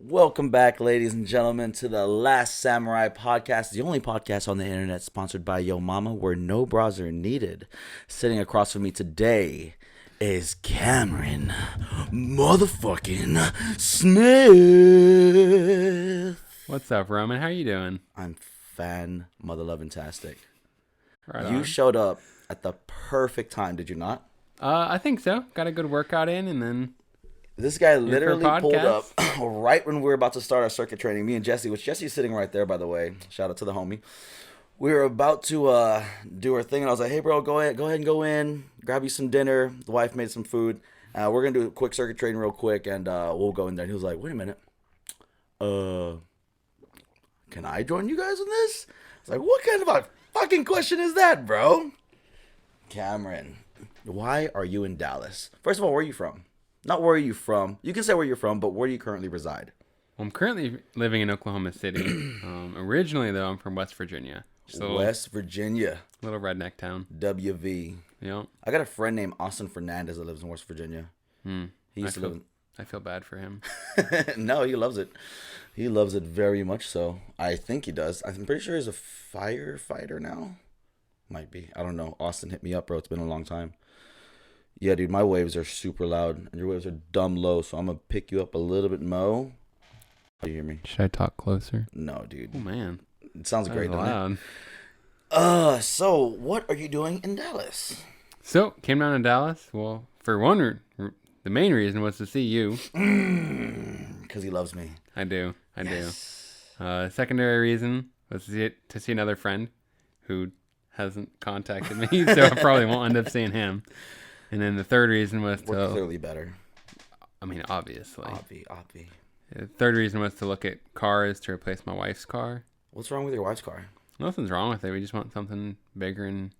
Welcome back, ladies and gentlemen, to the Last Samurai podcast, the only podcast on the internet sponsored by Yo Mama, where no bras are needed. Sitting across from me today is Cameron Muthafucking Smith. What's up, Roman? How you doing? I'm fan-mother-loving-tastic. Right You on. showed up at the perfect time, did you not? I think so. Got a good workout in, and then This guy for a literally pulled up podcast? right when we were about to start our circuit training. Me and Jesse, which Jesse's sitting right there, by the way. Shout out to the homie. We were about to do our thing, and I was like, "Hey, bro, go ahead and go in, grab you some dinner." The wife made some food. We're gonna do a quick circuit training real quick, and we'll go in there. And he was like, "Wait a minute, can I join you guys in this?" I was like, "What kind of a fucking question is that, bro?" Cameron, why are you in Dallas? First of all, where are you from? Not where are you from. You can say where you're from, but where do you currently reside? well, I'm currently living in Oklahoma City. Originally, though, I'm from West Virginia. Just a West Virginia. little redneck town. WV. Yep. I got a friend named Austin Fernandez that lives in West Virginia. He used to live I feel bad for him. in... No, he loves it. He loves it very much so. I think he does. I'm pretty sure he's a firefighter now. Might be. I don't know. Austin, hit me up, bro. It's been a long time. Yeah, dude, my waves are super loud, and your waves are dumb low, so I'm going to pick you up a little bit, Mo. Do you hear me? Should I talk closer? No, dude. Oh, man. It sounds That great, was doesn't loud. it? So what are you doing in Dallas? So, came down to Dallas. Well, for one, the main reason was to see you. Because he loves me. I do. Yes. Secondary reason was to see another friend who hasn't contacted me, so I probably won't end up seeing him. And then the third reason was We're to, clearly better. I mean, obviously. Obvi. The third reason was to look at cars to replace my wife's car. What's wrong with your wife's car? Nothing's wrong with it. We just want something bigger and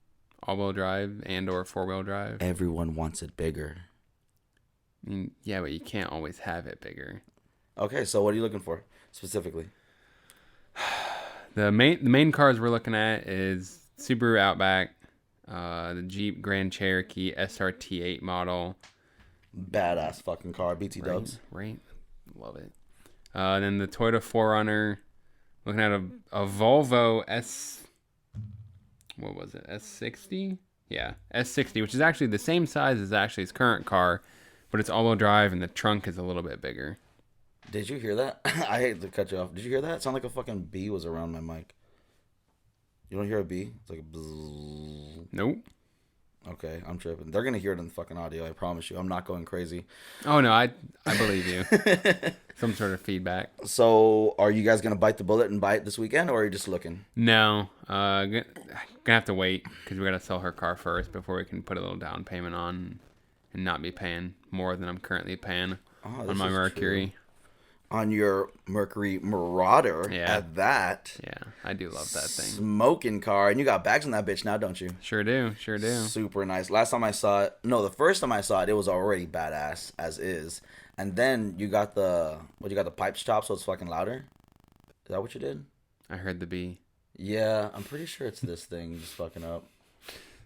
all-wheel drive and or four-wheel drive. Everyone wants it bigger. I mean, yeah, but you can't always have it bigger. Okay, so what are you looking for specifically? The main cars we're looking at is Subaru Outback, the Jeep Grand Cherokee SRT8 model. Badass fucking car, BT dubs. Right. Love it. Then the Toyota 4Runner. Looking at a Volvo what was it? S60? Yeah, S60, which is actually the same size as actually his current car, but it's all-wheel drive and the trunk is a little bit bigger. Did you hear that? I hate to cut you off. Did you hear that? It sounded like a fucking bee was around my mic. You don't hear a bee? It's like a bzzz. Nope. Okay, I'm tripping. They're going to hear it in the fucking audio, I promise you. I'm not going crazy. Oh, no, I believe you. Some sort of feedback. So, are you guys going to bite the bullet and buy it this weekend, or are you just looking? No, gonna have to wait because we got to sell her car first before we can put a little down payment on and not be paying more than I'm currently paying on my Mercury. True. On your Mercury Marauder, Yeah. at that. Yeah, I do love that thing. Smoking car. And you got bags on that bitch now, don't you? Sure do. Super nice. The first time I saw it, it was already badass, as is. And then you got the pipes chopped so it's fucking louder? Is that what you did? I heard the bee. Yeah, I'm pretty sure it's this thing just fucking up.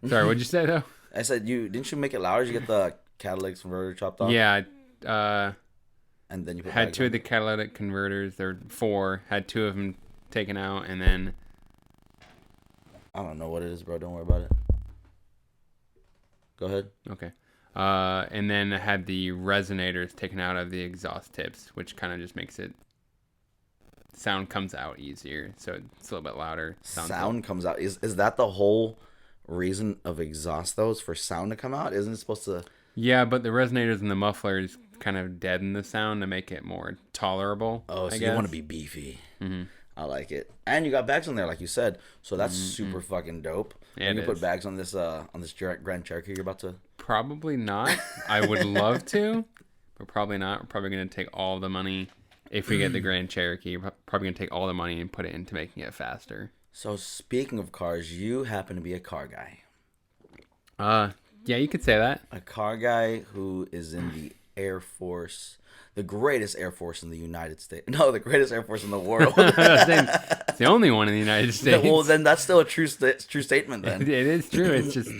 Sorry, what'd you say, though? I said, didn't you make it louder? Did you get the catalytic converter chopped off? Yeah, And then you had two of the catalytic converters. There were four. Had two of them taken out, and then I don't know what it is, bro. Don't worry about it. Go ahead. okay. And then I had the resonators taken out of the exhaust tips, which kind of just makes it sound comes out easier, so it's a little bit louder. Sound comes out. Is that the whole reason of exhaust, though, is for sound to come out? Isn't it supposed to? Yeah, but the resonators and the mufflers kind of deaden the sound to make it more tolerable. Oh, so I you guess. want to be beefy. Mm-hmm. I like it. And you got bags on there, like you said. So that's super fucking dope. Yeah, and you it put is. bags on this Grand Cherokee you're about to. Probably not. I would love to, but probably not. We're probably going to take all the money if we get the Grand Cherokee. We're probably going to take all the money and put it into making it faster. So speaking of cars, you happen to be a car guy. Yeah, you could say that. A car guy who is in the Air Force, the greatest Air Force in the United States. No, the greatest Air Force in the world. It's the only one in the United States. Well, then that's still a true statement. Then It is true. It's just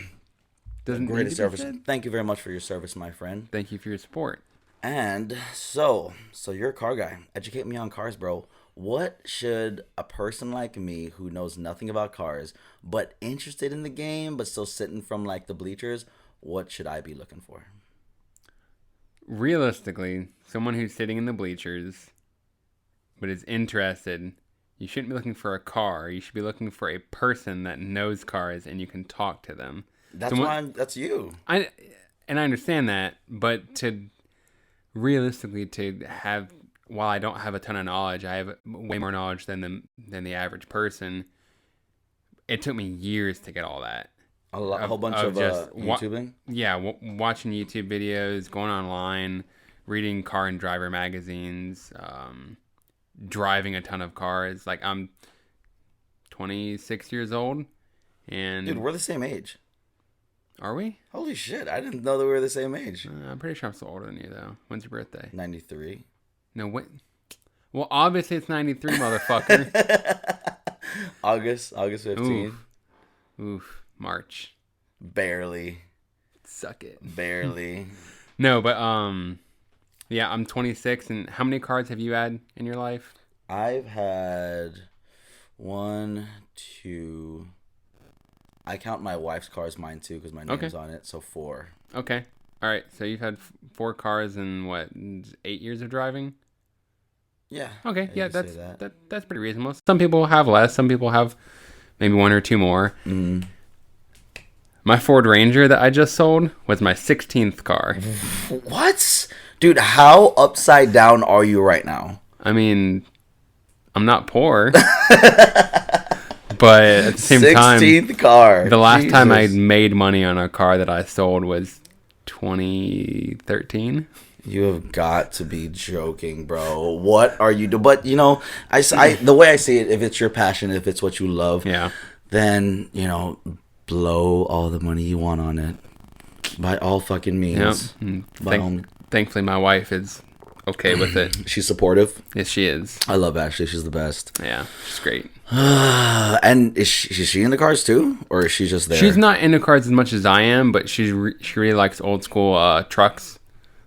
doesn't greatest need to be service. said. Thank you very much for your service, my friend. Thank you for your support. And so you're a car guy. Educate me on cars, bro. What should a person like me who knows nothing about cars but interested in the game but still sitting from like the bleachers, what should I be looking for? Realistically, someone who's sitting in the bleachers but is interested, you shouldn't be looking for a car. You should be looking for a person that knows cars and you can talk to them. That's you. I understand that, but realistically to have, while I don't have a ton of knowledge, I have way more knowledge than the average person. It took me years to get all that. A whole bunch of just YouTubing? Watching YouTube videos, going online, reading car and driver magazines, driving a ton of cars. Like, I'm 26 years old, and... Dude, we're the same age. Are we? Holy shit, I didn't know that we were the same age. I'm pretty sure I'm still older than you, though. When's your birthday? 93. No, what? Well, obviously it's 93, motherfucker. August 15th. Oof. March. Barely. Suck it. Barely. No, but, yeah, I'm 26, and how many cars have you had in your life? I've had 1, 2... I count my wife's car as mine, too, because my name's on it, so 4. Okay. All right, so you've had 4 cars in, 8 years of driving? Yeah. Okay, yeah, that's pretty reasonable. Some people have less. Some people have maybe 1 or 2 more. Mm. My Ford Ranger that I just sold was my 16th car. What? Dude, how upside down are you right now? I mean, I'm not poor. But at the same 16th time, car. The last time I made money on a car that I sold was 2013. You have got to be joking, bro. What are you doing? But, you know, the way I see it, if it's your passion, if it's what you love, then, you know, blow all the money you want on it. By all fucking means. Yep. Thankfully, my wife is okay with it. She's supportive? Yes, she is. I love Ashley. She's the best. Yeah, she's great. And is she into cars too? Or is she just there? She's not into cars as much as I am, but she really likes old school trucks.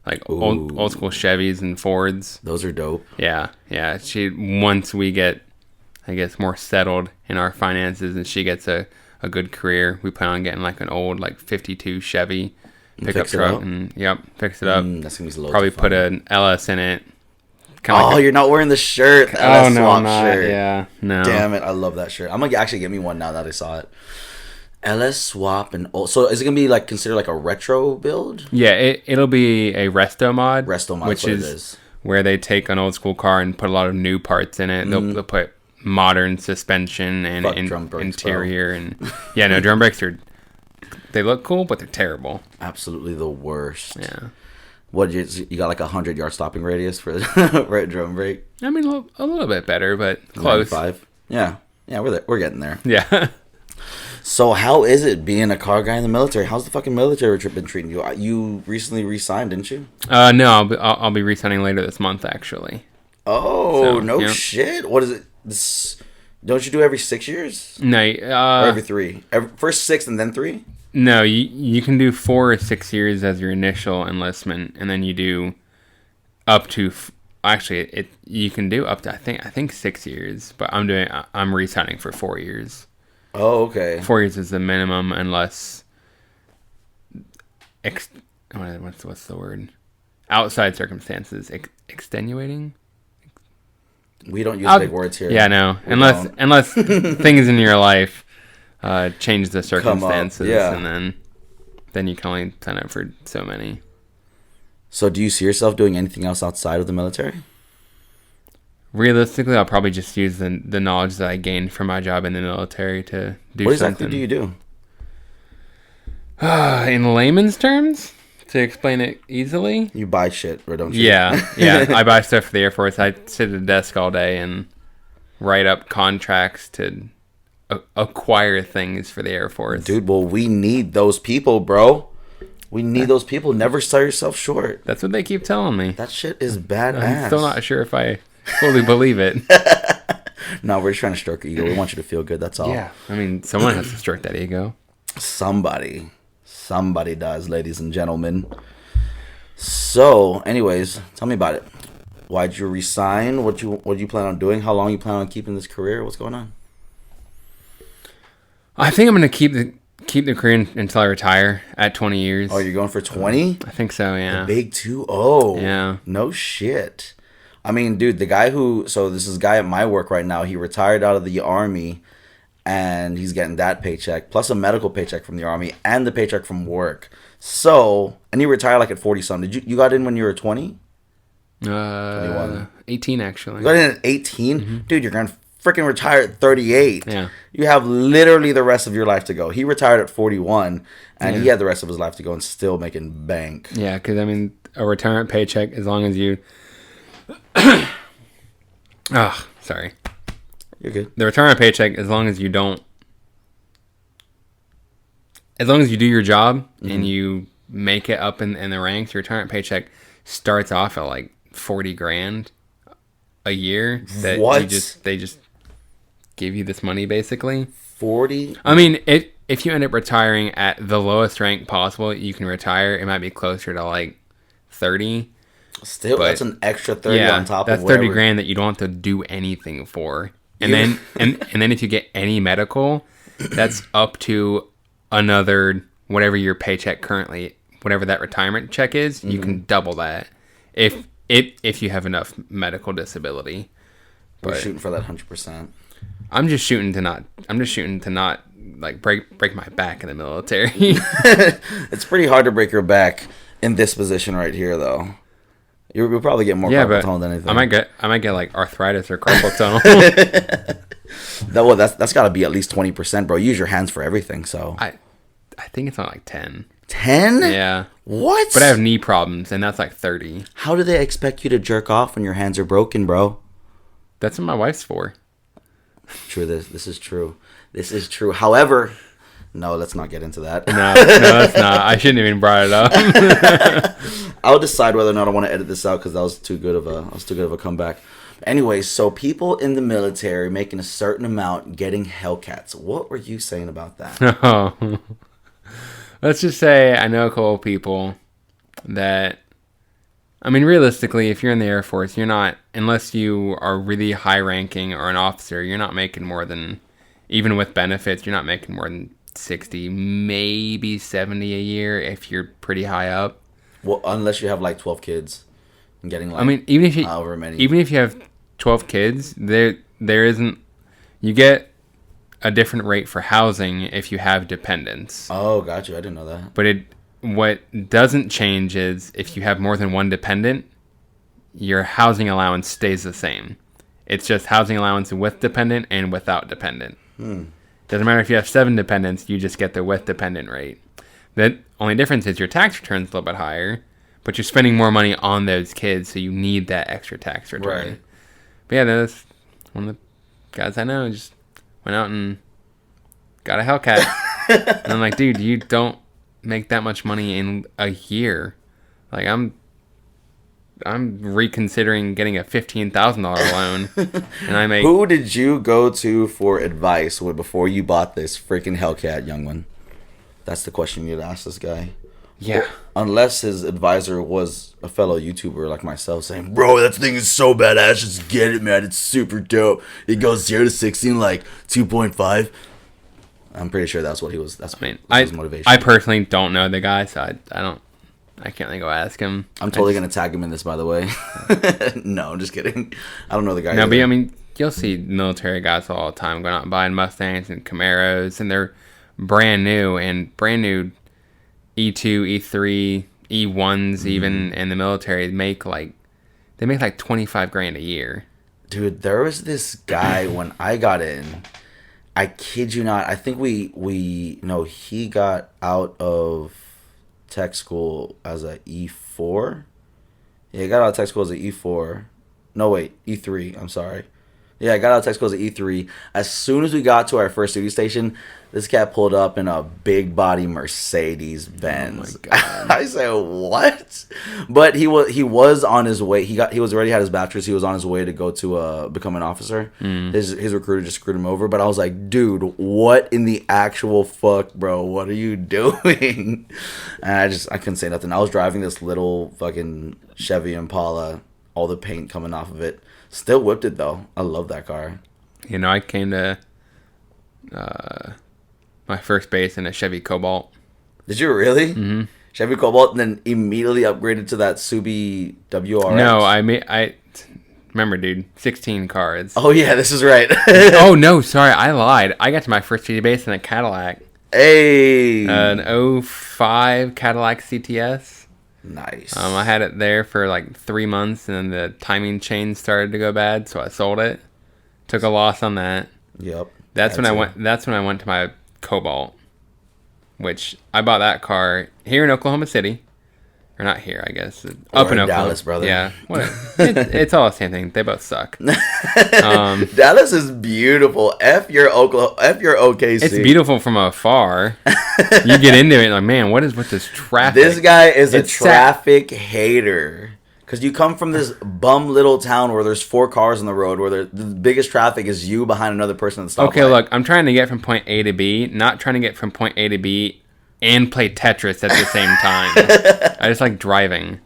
Like old school Chevys and Fords. Those are dope. Yeah. Once we get, I guess, more settled in our finances and she gets a good career, we plan on getting like an old 52 Chevy pickup truck and fix it up. That's gonna be loads probably of fun. Put an LS in it. You're not wearing the shirt. The LS swap shirt. Yeah, no. Damn it, I love that shirt. I'm gonna actually get me one now that I saw it. LS swap and so is it gonna be considered like a retro build? Yeah, it'll be a resto mod. Resto mod, which is where they take an old school car and put a lot of new parts in it. They'll put modern suspension and interior and drum brakes they look cool, but they're terrible. Absolutely the worst. Yeah. What you got 100-yard stopping radius for the drum brake? I mean a little bit better, but close. 95. Yeah, we're there. We're getting there. Yeah. So how is it being a car guy in the military? How's the fucking military trip been treating you? You recently re-signed, didn't you? No, I'll be re-signing later this month, actually. Oh, shit. What is it? Don't you do every 6 years? No. Or every 3? First 6 and then 3? No, you can do 4 or 6 years as your initial enlistment, and then you do up to... Actually, you can do up to, I think 6 years, but I'm re-signing for 4 years. Oh, okay. 4 years is the minimum unless... what's the word? Outside circumstances. Extenuating? We don't use big words here. Yeah, no. Unless things in your life change the circumstances, and then you can only sign up for so many. So do you see yourself doing anything else outside of the military? Realistically, I'll probably just use the knowledge that I gained from my job in the military to do something. What exactly do you do? In layman's terms, to explain it easily, you buy shit, or don't you? Yeah. I buy stuff for the Air Force. I sit at a desk all day and write up contracts to acquire things for the Air Force. Dude, well, we need those people, bro. We need those people. Never sell yourself short. That's what they keep telling me. That shit is badass. I'm still not sure if I fully believe it. No, we're just trying to stroke your ego. We want you to feel good. That's all. Yeah. I mean, someone has to stroke that ego. Somebody does, ladies and gentlemen. So, anyways, tell me about it. Why'd you resign? What you plan on doing? How long you plan on keeping this career? What's going on? I think I'm gonna keep the career until I retire at 20 years. Oh, you're going for 20? I think so. Yeah. Big 2-0. Yeah. No shit. I mean, dude, this is a guy at my work right now. He retired out of the army, and he's getting that paycheck plus a medical paycheck from the army and the paycheck from work. So, and he retired like at 40 something. Did you got in when you were 20? 21. 18 actually. You got in at 18? Mm-hmm. Dude, you're going to freaking retire at 38. Yeah. You have literally the rest of your life to go. He retired at 41, and he had the rest of his life to go and still making bank. Yeah, because I mean, a retirement paycheck, as long as you. Oh, sorry. You're good. The retirement paycheck, as long as you don't. As long as you do your job and you make it up in the ranks, your retirement paycheck starts off at like 40 grand a year. That What? They just give you this money basically. 40? I mean, if you end up retiring at the lowest rank possible, you can retire. It might be closer to like 30. Still, But- that's an extra 30 on top that's of 30 whatever. grand that you don't have to do anything for. And Yeah. then and then if you get any medical, that's up to another whatever your paycheck currently, whatever that retirement check is, you can double that if you have enough medical disability. We're But shooting for that 100%. I'm just shooting to not like break my back in the military. It's pretty hard to break your back in this position right here, though. You'll probably get more carpal but tunnel than anything. I might get like arthritis or carpal tunnel. That's got to be at least 20%, bro. You use your hands for everything, so. I think it's not like 10. 10? Yeah. What? But I have knee problems, and that's like 30. How do they expect you to jerk off when your hands are broken, bro? That's what my wife's for. True, this is true. This is true. However, no, let's not get into that. No, that's not. I shouldn't have even brought it up. I'll decide whether or not I want to edit this out because that was too good of a comeback. Anyways, so people in the military making a certain amount getting Hellcats. What were you saying about that? Oh. Let's just say I know a couple of people that, I mean, realistically, if you're in the Air Force, you're not, unless you are really high ranking or an officer, you're not making more than, even with benefits, you're not making more than 60, maybe 70 a year if you're pretty high up. Well, unless you have like 12 kids and getting like, I mean, even if you however many. even if you have 12 kids, there isn't, you get a different rate for housing if you have dependents. Oh, got you. I didn't know that. But what doesn't change is if you have more than one dependent, your housing allowance stays the same. It's just housing allowance with dependent and without dependent. Doesn't matter if you have 7 dependents, you just get the with dependent rate. The only difference is your tax return's a little bit higher, but you're spending more money on those kids, so you need that extra tax return. Right. But yeah, that's one of the guys I know just went out and got a Hellcat. And I'm like, dude, you don't make that much money in a year. Like, I'm reconsidering getting a $15,000 loan, and I make. Who did you go to for advice before you bought this freaking Hellcat, young one? That's the question you'd ask this guy. Yeah. Unless his advisor was a fellow YouTuber like myself saying, bro, that thing is so badass, just get it, man. It's super dope. It goes 0 to 60 in like 2.5. I'm pretty sure that's what he was. That's his motivation. I personally don't know the guy, so I can't really go ask him. I'm totally going to tag him in this, by the way. No, I'm just kidding. I don't know the guy. No, either. but I mean, you'll see military guys all the time going out and buying Mustangs and Camaros, and they're brand new E2, E3, E1s even in the military they make like 25 grand a year. Dude, there was this guy when I got in. I kid you not. I think he got out of tech school as a E4. Yeah, he got out of tech school as an E4. No, wait, E3. I'm sorry. Yeah, I got out of Texaco at E3. As soon as we got to our first duty station, this cat pulled up in a big body Mercedes Benz. Oh my God. I said, what? But he was on his way. He was already had his bachelor's. He was on his way to go to become an officer. His recruiter just screwed him over. But I was like, dude, what in the actual fuck, bro? What are you doing? And I couldn't say nothing. I was driving this little fucking Chevy Impala, all the paint coming off of it. Still whipped it though. I love that car. You know, I came to my first base in a Chevy Cobalt. Did you really? Mm-hmm. Chevy Cobalt, and then immediately upgraded to that Subi WRX? No, I remember, dude, 16 cards. Oh yeah, this is right. Oh no, sorry, I lied. I got to my first Chevy base in a Cadillac. Hey, an 05 Cadillac CTS. Nice. I had it there for like 3 months, and then the timing chain started to go bad, so I sold it. Took a loss on that. Yep. That's when I went to my Cobalt, which I bought that car here in Oklahoma City, or not here, I guess. Up in Oklahoma, Dallas, brother. Yeah, it's all the same thing. They both suck. Dallas is beautiful. F your OKC. It's beautiful from afar. You get into it, like, man, what is with this traffic? This guy is a traffic hater. Because you come from this bum little town where there's 4 cars on the road, where the biggest traffic is you behind another person at the stoplight. Okay, look, I'm trying to get from point A to B, not trying to get from point A to B and play Tetris at the same time. I just like driving.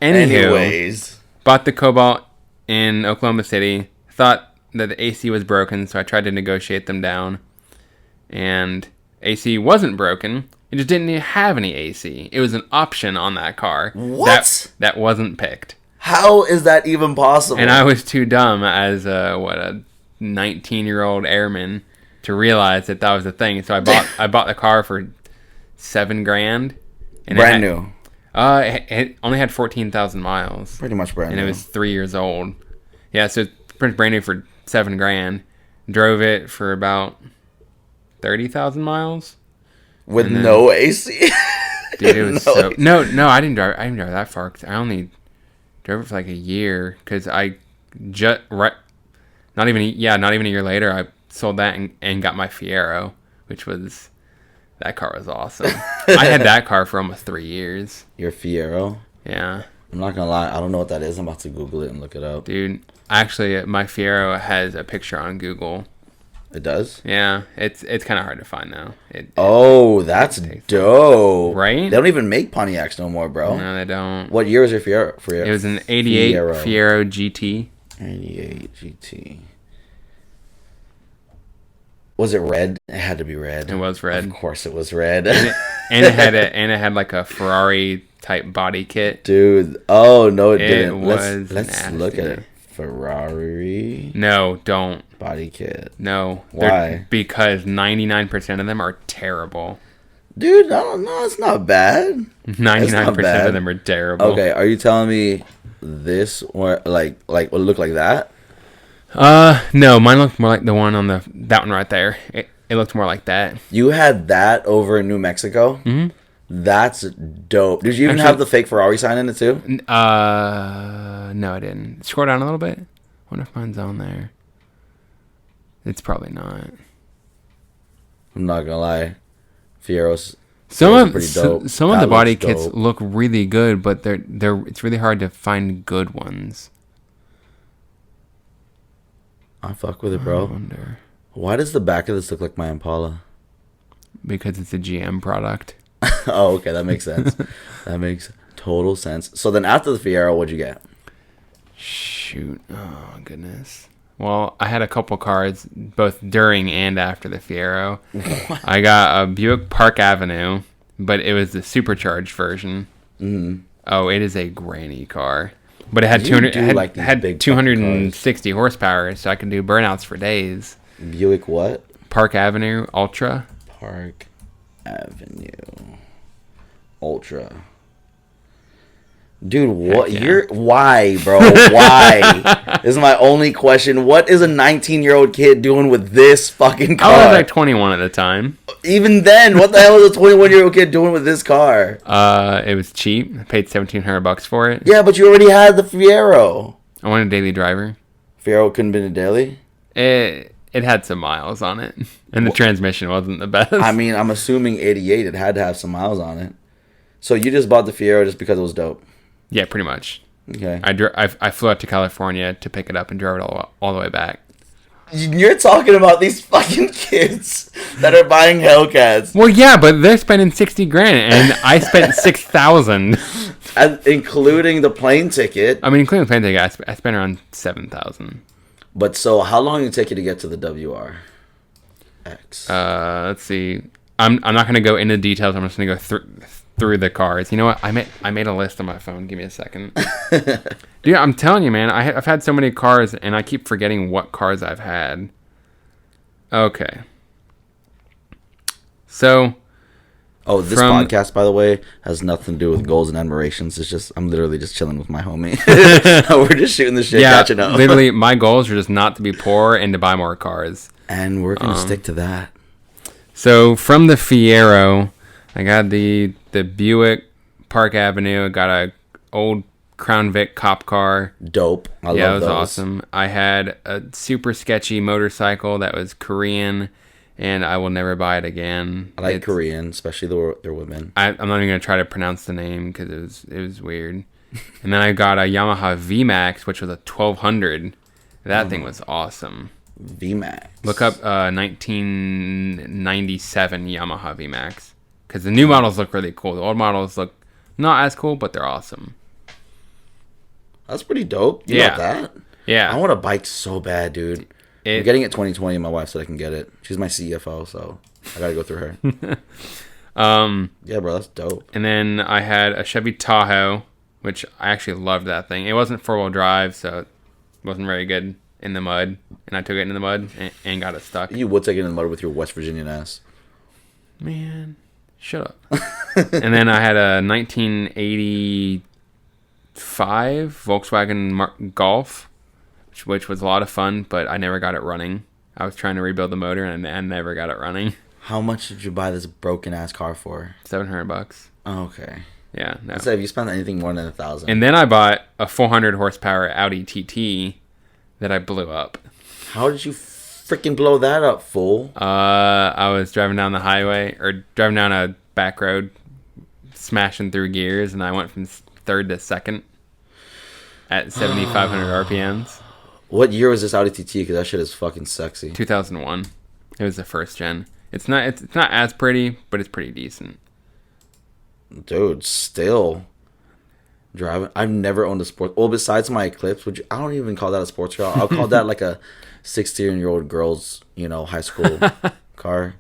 Anyways. Bought the Cobalt in Oklahoma City. Thought that the AC was broken, so I tried to negotiate them down. And AC wasn't broken. It just didn't have any AC. It was an option on that car. What? That wasn't picked. How is that even possible? And I was too dumb as a 19-year-old airman to realize that was the thing. So I bought the car for $7,000. And brand new. It only had 14,000 miles. Pretty much brand new. And it was 3 years old. Yeah, so it's pretty brand new for $7,000. Drove it for about 30,000 miles. With no AC? Dude, it was No, I didn't drive that far. I only drove it for like a year. Because not even a year later, I sold that and got my Fiero. That car was awesome. I had that car for almost 3 years. Your Fiero? Yeah. I'm not going to lie. I don't know what that is. I'm about to Google it and look it up. Dude, actually, my Fiero has a picture on Google. It does? Yeah. It's kind of hard to find, though. That's dope. Right? They don't even make Pontiacs no more, bro. No, they don't. What year was your Fiero? It was an 88 Fiero GT. 88 GT. Was it red? It had to be red. It was red. Of course it was red. and it had like a Ferrari type body kit. Dude, oh no it didn't. Let's look at it. Ferrari. No, don't. Body kit. No. Why? Because 99% of them are terrible. Dude, no, it's not bad. 99% of them are terrible. Okay, are you telling me this or like would it look like that? No, mine looked more like the one on that one right there. It looked more like that. You had that over in New Mexico? Mm-hmm. That's dope. Did you even have the fake Ferrari sign in it too? No, I didn't. Scroll down a little bit. Wonder if mine's on there. It's probably not. I'm not gonna lie. Fiero's pretty dope. Some of the body kits look really good, but it's really hard to find good ones. I fuck with it, bro. I wonder. Why does the back of this look like my Impala? Because it's a GM product. Oh, okay, that makes sense. That makes total sense. So then after the Fiero, what'd you get? Shoot. Oh, goodness. Well, I had a couple cars both during and after the Fiero. I got a Buick Park Avenue, but it was the supercharged version. Mm-hmm. Oh, it is a granny car. But it had 260 horsepower, so I can do burnouts for days. Buick what? Park Avenue Ultra. Park Avenue Ultra. Dude, what? Yeah. Why, bro? Why? This is my only question. What is a 19-year-old kid doing with this fucking car? I was like 21 at the time. Even then, what the hell is a 21-year-old kid doing with this car? It was cheap. I paid $1,700 for it. Yeah, but you already had the Fiero. I wanted a daily driver. Fiero couldn't have been a daily? It had some miles on it, and the transmission wasn't the best. I mean, I'm assuming 88. It had to have some miles on it. So you just bought the Fiero just because it was dope. Yeah, pretty much. Okay. I flew out to California to pick it up and drove it all the way back. You're talking about these fucking kids that are buying Hellcats. Well, yeah, but they're spending $60,000, and I spent $6,000, including the plane ticket. I mean, including the plane ticket, I spent around $7,000. But so, how long did it take you to get to the WRX? Let's see. I'm not gonna go into details. I'm just gonna go through the cars. You know what? I made a list on my phone. Give me a second. Dude, I'm telling you, man. I've had so many cars, and I keep forgetting what cars I've had. Okay. So. Oh, this podcast, by the way, has nothing to do with goals and admirations. It's just I'm literally just chilling with my homie. We're just shooting the shit, catching up. Literally, my goals are just not to be poor and to buy more cars. And we're gonna stick to that. So from the Fiero, I got the Buick Park Avenue. I got a old Crown Vic cop car. Dope. I love those. Yeah, it was awesome. I had a super sketchy motorcycle that was Korean, and I will never buy it again. I like Korean, especially their women. I'm not even gonna try to pronounce the name because it was weird. And then I got a Yamaha VMAX, which was a 1200. That thing was awesome. VMAX. Look up 1997 Yamaha VMAX, because the new models look really cool. The old models look not as cool, but they're awesome. That's pretty dope. You got that? Yeah. I want a bike so bad, dude. I'm getting it 2020. My wife said I can get it. She's my CFO, so I gotta go through her. Yeah, bro, that's dope. And then I had a Chevy Tahoe, which I actually loved that thing. It wasn't 4-wheel drive, so it wasn't very good in the mud. And I took it into the mud and got it stuck. You would take it in the mud with your West Virginian ass. Man, shut up. And then I had a 1985 Volkswagen Golf, which was a lot of fun, but I never got it running. I was trying to rebuild the motor, and I never got it running. How much did you buy this broken ass car for? $700. Oh, okay. Yeah, no. I'd say if you spent anything more than $1,000. And then I bought a 400 horsepower Audi TT that I blew up. How did you freaking blow that up, fool? I was driving down the highway, or driving down a back road, smashing through gears, and I went from third to second at 7,500 RPMs. What year was this Audi TT? Because that shit is fucking sexy. 2001. It was the first gen. It's not as pretty, but it's pretty decent. Dude, still driving. I've never owned a sports. Well, besides my Eclipse, which I don't even call that a sports car. I'll call that like a 16-year-old girl's, high school car.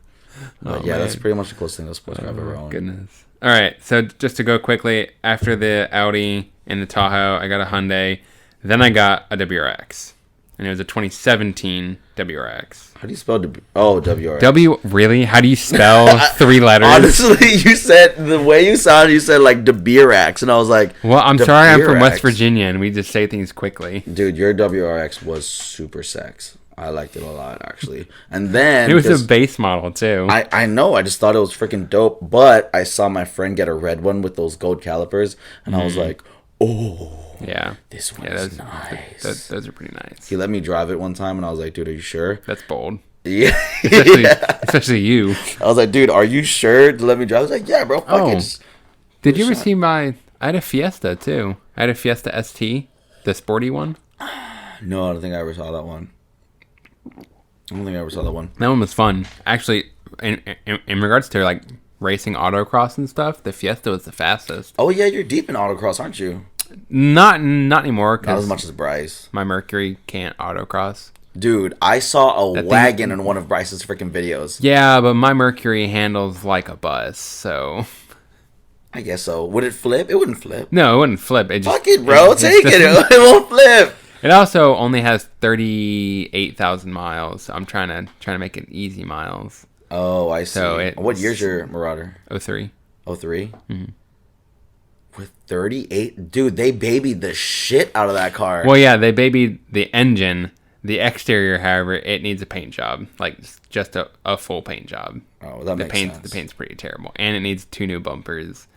But yeah, man, that's pretty much the closest thing to a sports car I've ever owned. Goodness. All right, so just to go quickly, after the Audi and the Tahoe, I got a Hyundai. Then I got a WRX. And it was a 2017 WRX. How do you spell WRX? Really? How do you spell 3 letters? Honestly, you said, the way you sounded, you said like WRX. And I was like, well, I'm sorry, I'm from West Virginia, and we just say things quickly. Dude, your WRX was super sex. I liked it a lot, actually. And then... It was a base model, too. I know. I just thought it was freaking dope. But I saw my friend get a red one with those gold calipers. And I was like, oh... Yeah. This one is nice. Those are pretty nice. He let me drive it one time, and I was like, dude, are you sure? That's bold. Yeah. Especially you. I was like, dude, are you sure to let me drive? I was like, yeah, bro. Fuck it. Did you ever see I had a Fiesta, too. I had a Fiesta ST, the sporty one. No, I don't think I ever saw that one. That one was fun. Actually, in regards to, like, racing autocross and stuff, the Fiesta was the fastest. Oh, yeah, you're deep in autocross, aren't you? Not anymore. Not as much as Bryce. My Mercury can't autocross. Dude, I saw a wagon in one of Bryce's freaking videos. Yeah, but my Mercury handles like a bus, so... I guess so. Would it flip? It wouldn't flip. No, it wouldn't flip. Fuck it, bro. Take it. It won't flip. It also only has 38,000 miles. So I'm trying to make it easy miles. Oh, I see. So what year's your Marauder? 03. 03? Mm-hmm. With 38? Dude, they babied the shit out of that car. Well, yeah, they babied the engine. The exterior, however, it needs a paint job. Like, just a full paint job. Oh, that makes sense. The paint's pretty terrible. And it needs 2 new bumpers.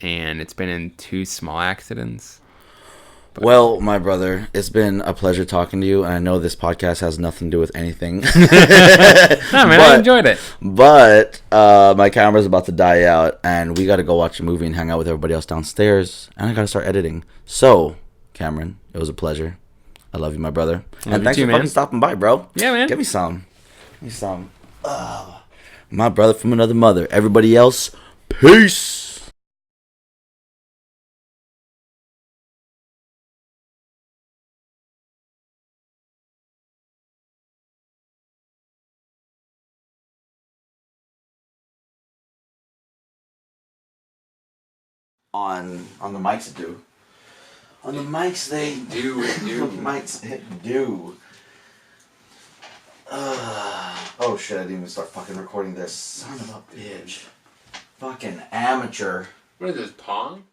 And it's been in 2 small accidents. But, Well, my brother, it's been a pleasure talking to you, and I know this podcast has nothing to do with anything. no, man, I enjoyed it. But my camera's about to die out, and we got to go watch a movie and hang out with everybody else downstairs, and I got to start editing. So, Cameron, it was a pleasure. I love you, my brother. And thanks for fucking stopping by, bro. Yeah, man. Give me some. My brother from another mother. Everybody else, peace. On the mics it do. On the mics they do. On the mics it do. Oh shit, I didn't even start fucking recording this. Son of a bitch. Fucking amateur. What is this, Pong?